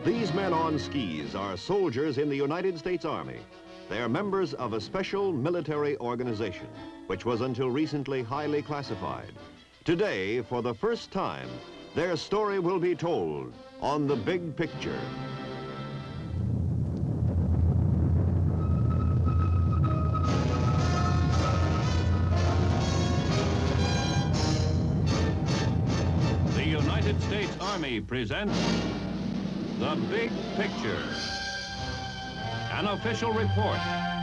These men on skis are soldiers in the United States Army. They are members of a special military organization, which was until recently highly classified. Today, for the first time, their story will be told on The Big Picture. The United States Army presents The Big Picture, an official report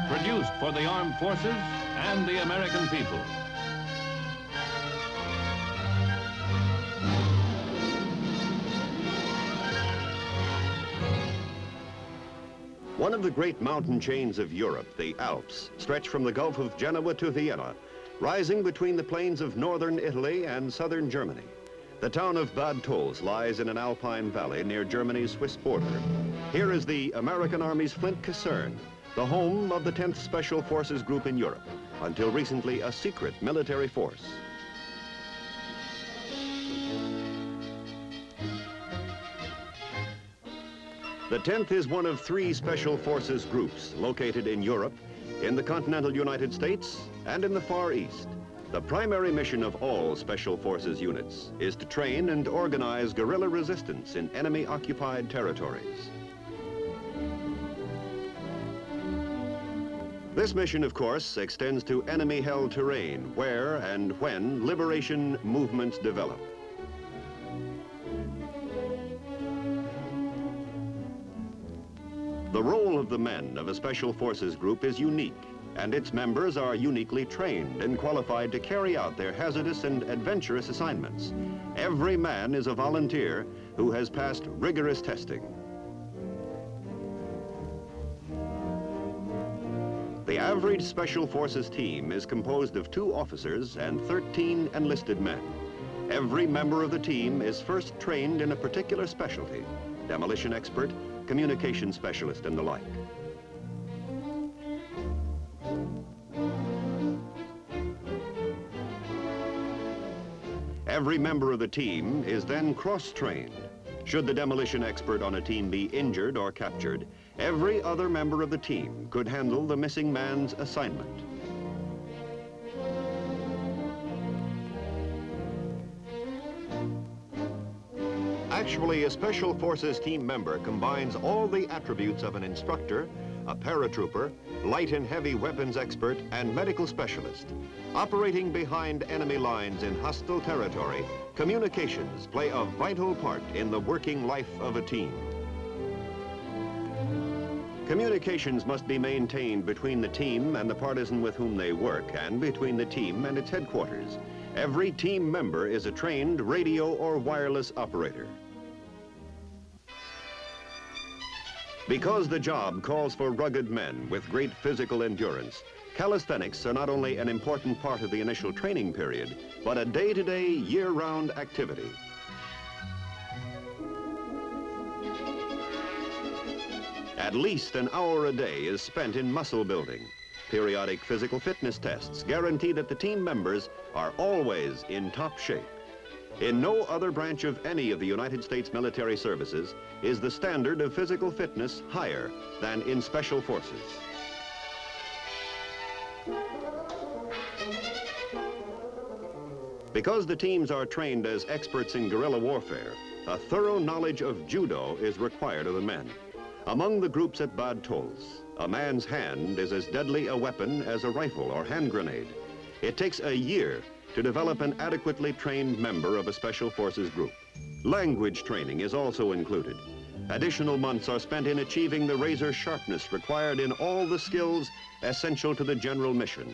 produced for the armed forces and the American people. One of the great mountain chains of Europe, the Alps, stretch from the Gulf of Genoa to Vienna, rising between the plains of northern Italy and southern Germany. The town of Bad Tolz lies in an alpine valley near Germany's Swiss border. Here is the American Army's Flint Kaserne, the home of the 10th Special Forces Group in Europe, until recently a secret military force. The 10th is one of 3 Special Forces groups located in Europe, in the continental United States, and in the Far East. The primary mission of all Special Forces units is to train and organize guerrilla resistance in enemy-occupied territories. This mission, of course, extends to enemy-held terrain where and when liberation movements develop. The role of the men of a Special Forces group is unique, and its members are uniquely trained and qualified to carry out their hazardous and adventurous assignments. Every man is a volunteer who has passed rigorous testing. The average Special Forces team is composed of 2 officers and 13 enlisted men. Every member of the team is first trained in a particular specialty: demolition expert, communication specialist, and the like. Every member of the team is then cross-trained. Should the demolition expert on a team be injured or captured, every other member of the team could handle the missing man's assignment. Actually, a Special Forces team member combines all the attributes of an instructor, a paratrooper, light and heavy weapons expert, and medical specialist. Operating behind enemy lines in hostile territory, communications play a vital part in the working life of a team. Communications must be maintained between the team and the partisan with whom they work, and between the team and its headquarters. Every team member is a trained radio or wireless operator. Because the job calls for rugged men with great physical endurance, calisthenics are not only an important part of the initial training period, but a day-to-day, year-round activity. At least an hour a day is spent in muscle building. Periodic physical fitness tests guarantee that the team members are always in top shape. In no other branch of any of the United States military services is the standard of physical fitness higher than in Special Forces. Because the teams are trained as experts in guerrilla warfare, a thorough knowledge of judo is required of the men. Among the groups at Bad Tolz, a man's hand is as deadly a weapon as a rifle or hand grenade. It takes a year to develop an adequately trained member of a Special Forces group. Language training is also included. Additional months are spent in achieving the razor sharpness required in all the skills essential to the general mission.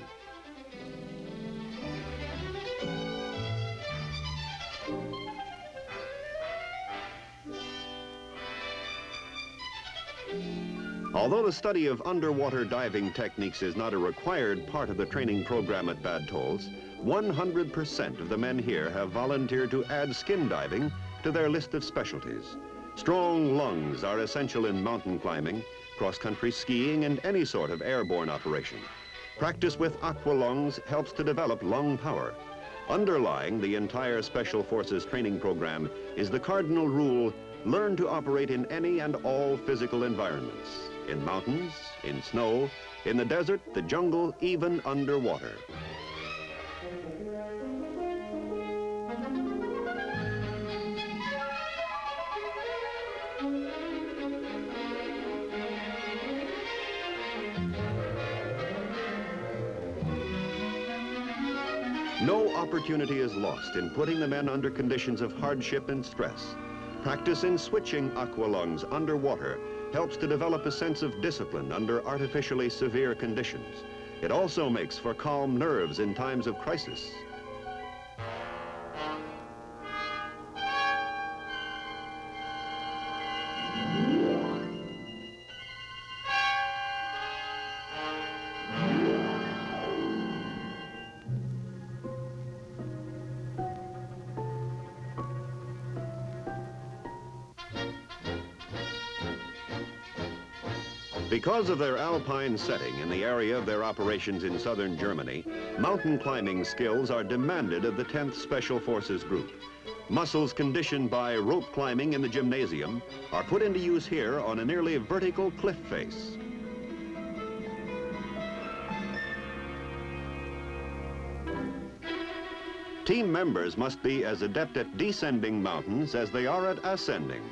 Although the study of underwater diving techniques is not a required part of the training program at Bad Tolz, 100% of the men here have volunteered to add skin diving to their list of specialties. Strong lungs are essential in mountain climbing, cross-country skiing, and any sort of airborne operation. Practice with aqua lungs helps to develop lung power. Underlying the entire Special Forces training program is the cardinal rule, learn to operate in any and all physical environments, in mountains, in snow, in the desert, the jungle, even underwater. No opportunity is lost in putting the men under conditions of hardship and stress. Practice in switching aqualungs underwater helps to develop a sense of discipline under artificially severe conditions. It also makes for calm nerves in times of crisis. Because of their alpine setting in the area of their operations in southern Germany, mountain climbing skills are demanded of the 10th Special Forces Group. Muscles conditioned by rope climbing in the gymnasium are put into use here on a nearly vertical cliff face. Team members must be as adept at descending mountains as they are at ascending.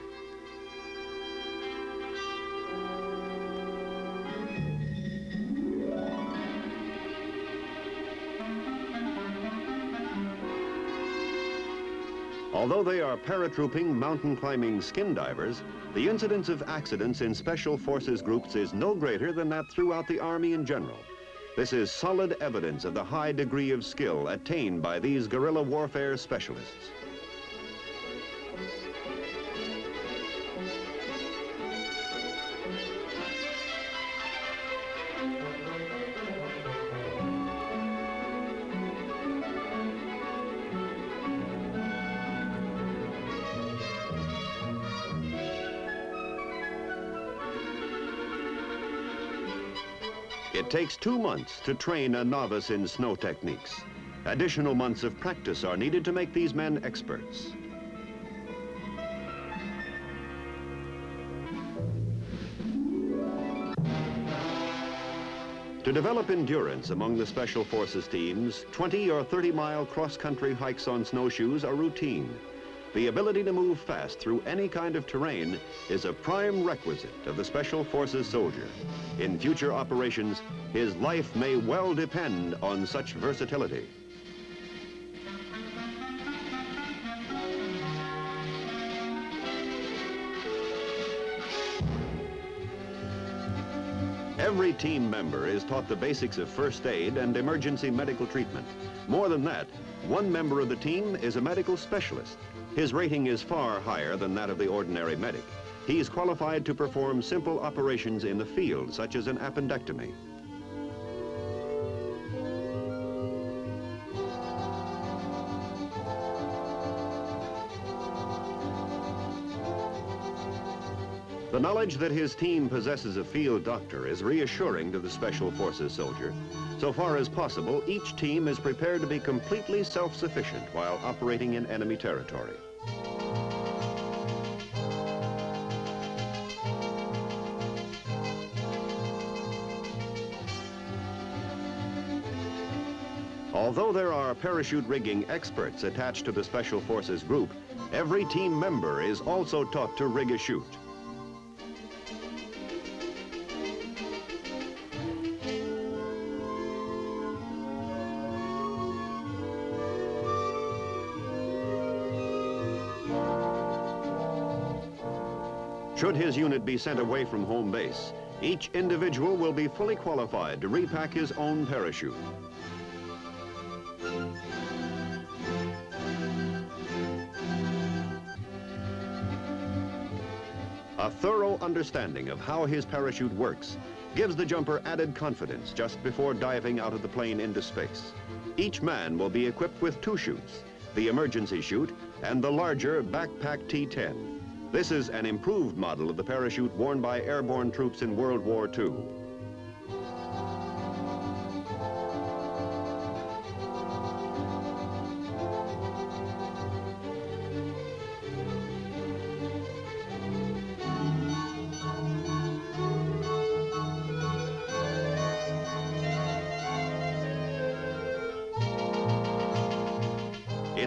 Although they are paratrooping mountain climbing skin divers, the incidence of accidents in Special Forces groups is no greater than that throughout the Army in general. This is solid evidence of the high degree of skill attained by these guerrilla warfare specialists. It takes 2 months to train a novice in snow techniques. Additional months of practice are needed to make these men experts. To develop endurance among the Special Forces teams, 20 or 30-mile cross-country hikes on snowshoes are routine. The ability to move fast through any kind of terrain is a prime requisite of the Special Forces soldier. In future operations, his life may well depend on such versatility. Every team member is taught the basics of first aid and emergency medical treatment. More than that, one member of the team is a medical specialist. His rating is far higher than that of the ordinary medic. He's qualified to perform simple operations in the field, such as an appendectomy. The knowledge that his team possesses a field doctor is reassuring to the Special Forces soldier. So far as possible, each team is prepared to be completely self-sufficient while operating in enemy territory. Although there are parachute rigging experts attached to the Special Forces group, every team member is also taught to rig a chute. Should his unit be sent away from home base, each individual will be fully qualified to repack his own parachute. A thorough understanding of how his parachute works gives the jumper added confidence just before diving out of the plane into space. Each man will be equipped with 2 chutes, the emergency chute and the larger backpack T-10. This is an improved model of the parachute worn by airborne troops in World War II.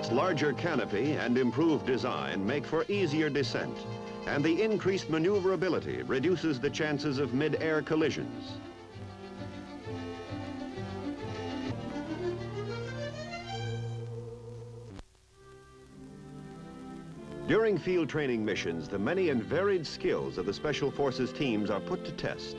Its larger canopy and improved design make for easier descent, and the increased maneuverability reduces the chances of mid-air collisions. During field training missions, the many and varied skills of the Special Forces teams are put to test.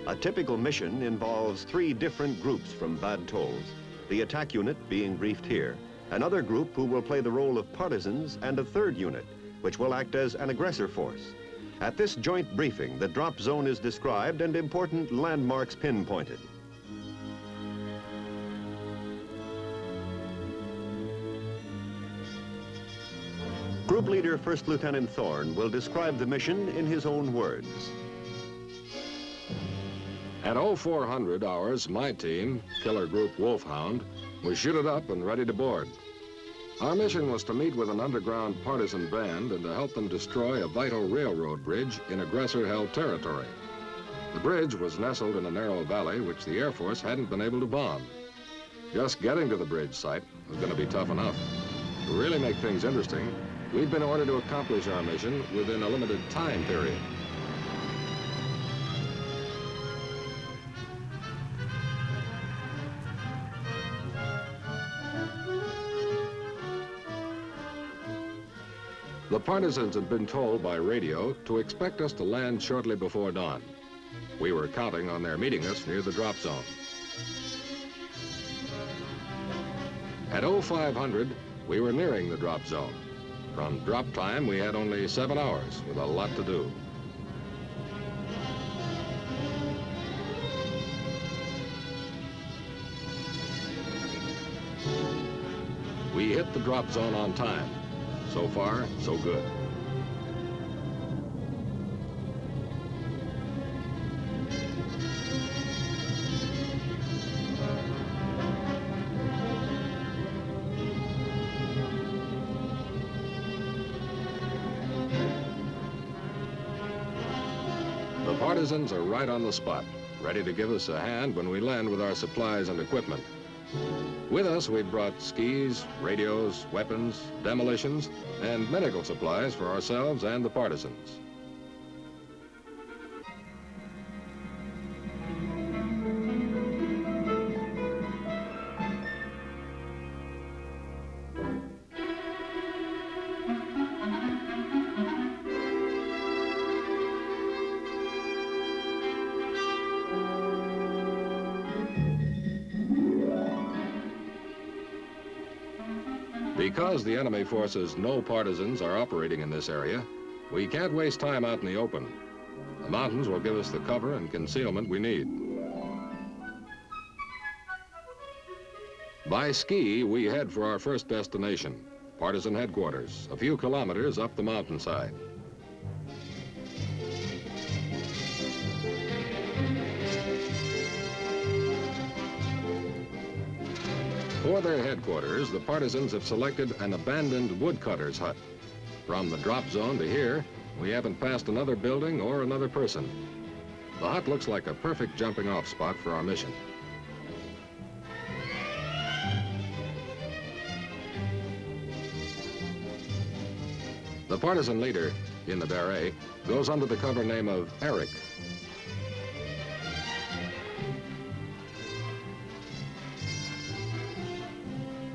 A typical mission involves 3 different groups from Bad Tolls, the attack unit being briefed here, another group who will play the role of partisans, and a 3rd unit, which will act as an aggressor force. At this joint briefing, the drop zone is described and important landmarks pinpointed. Group leader First Lieutenant Thorne will describe the mission in his own words. At 0400 hours, my team, Killer Group Wolfhound, was shooted up and ready to board. Our mission was to meet with an underground partisan band and to help them destroy a vital railroad bridge in aggressor-held territory. The bridge was nestled in a narrow valley which the Air Force hadn't been able to bomb. Just getting to the bridge site was going to be tough enough. To really make things interesting, we'd been ordered to accomplish our mission within a limited time period. The partisans had been told by radio to expect us to land shortly before dawn. We were counting on their meeting us near the drop zone. At 0500, we were nearing the drop zone. From drop time, we had only 7 hours with a lot to do. We hit the drop zone on time. So far, so good. The partisans are right on the spot, ready to give us a hand when we land with our supplies and equipment. With us, we'd brought skis, radios, weapons, demolitions, and medical supplies for ourselves and the partisans. Because the enemy forces no partisans are operating in this area, we can't waste time out in the open. The mountains will give us the cover and concealment we need. By ski, we head for our first destination, partisan headquarters, a few kilometers up the mountainside. For their headquarters, the partisans have selected an abandoned woodcutter's hut. From the drop zone to here, we haven't passed another building or another person. The hut looks like a perfect jumping-off spot for our mission. The partisan leader in the beret goes under the cover name of Eric.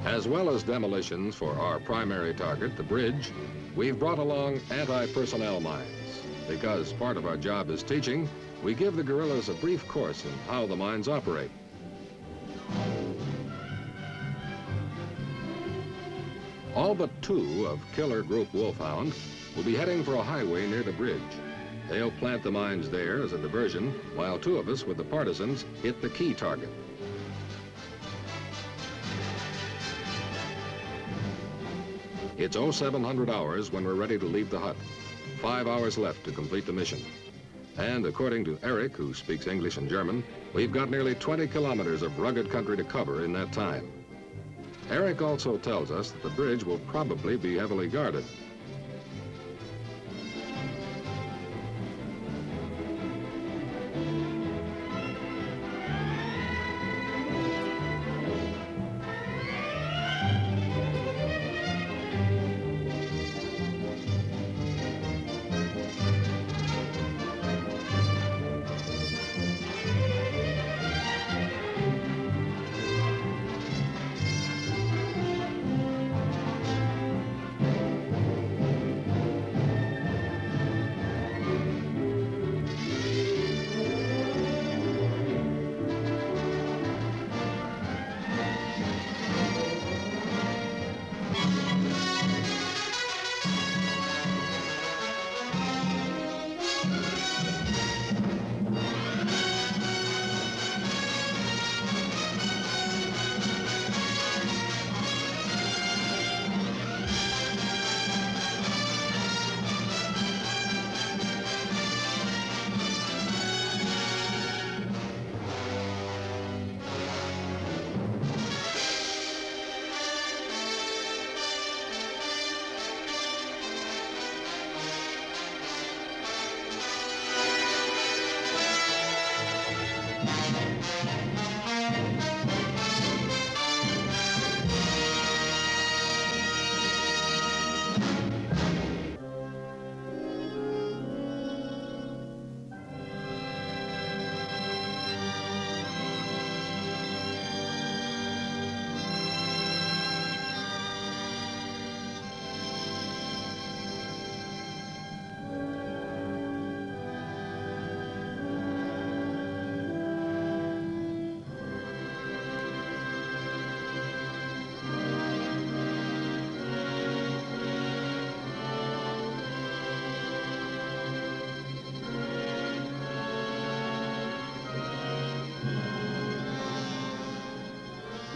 As well as demolitions for our primary target, the bridge, we've brought along anti-personnel mines. Because part of our job is teaching, we give the guerrillas a brief course in how the mines operate. All but 2 of Killer Group Wolfhound will be heading for a highway near the bridge. They'll plant the mines there as a diversion, while 2 of us with the partisans hit the key target. It's 0700 hours when we're ready to leave the hut. 5 hours left to complete the mission. And according to Eric, who speaks English and German, we've got nearly 20 kilometers of rugged country to cover in that time. Eric also tells us that the bridge will probably be heavily guarded.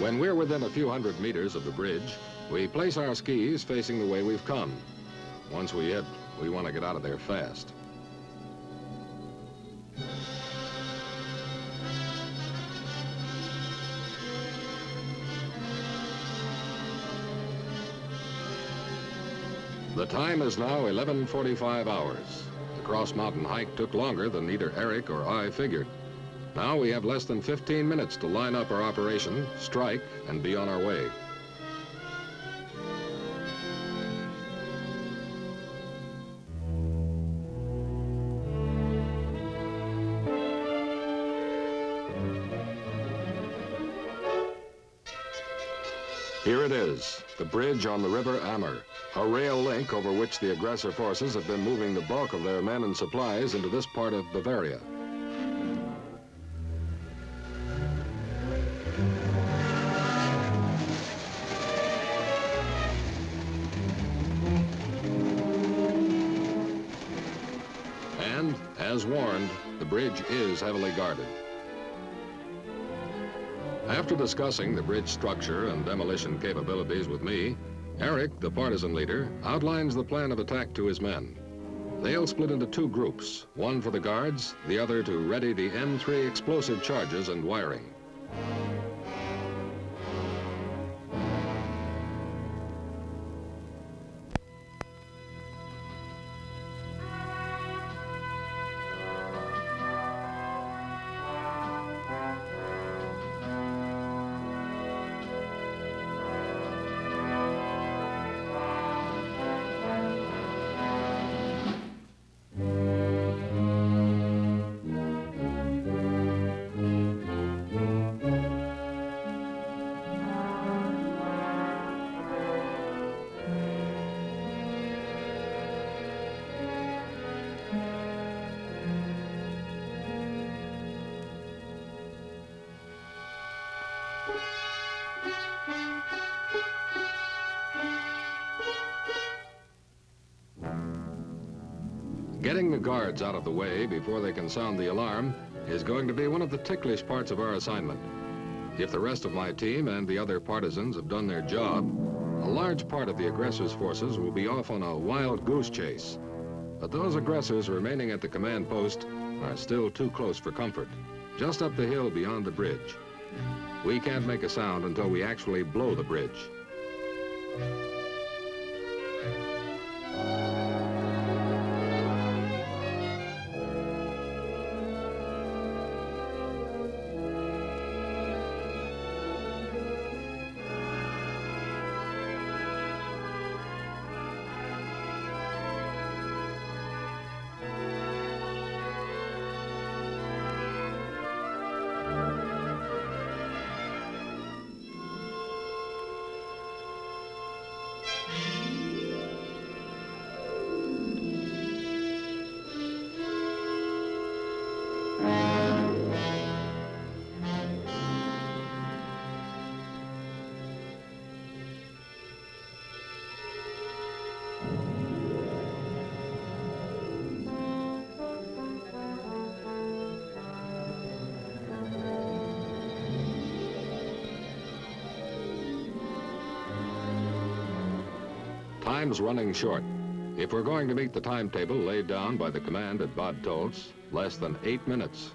When we're within a few hundred meters of the bridge, we place our skis facing the way we've come. Once we hit, we want to get out of there fast. The time is now 11:45 hours. The cross-mountain hike took longer than either Eric or I figured. Now we have less than 15 minutes to line up our operation, strike, and be on our way. Here it is, the bridge on the River Ammer, a rail link over which the aggressor forces have been moving the bulk of their men and supplies into this part of Bavaria. And, as warned, the bridge is heavily guarded. After discussing the bridge structure and demolition capabilities with me, Eric, the partisan leader, outlines the plan of attack to his men. They'll split into two groups, one for the guards, the other to ready the M3 explosive charges and wiring. Getting the guards out of the way before they can sound the alarm is going to be one of the ticklish parts of our assignment. If the rest of my team and the other partisans have done their job, a large part of the aggressors' forces will be off on a wild goose chase. But those aggressors remaining at the command post are still too close for comfort, just up the hill beyond the bridge. We can't make a sound until we actually blow the bridge. Time's running short. If we're going to meet the timetable laid down by the command at Bad Tolz, less than 8 minutes,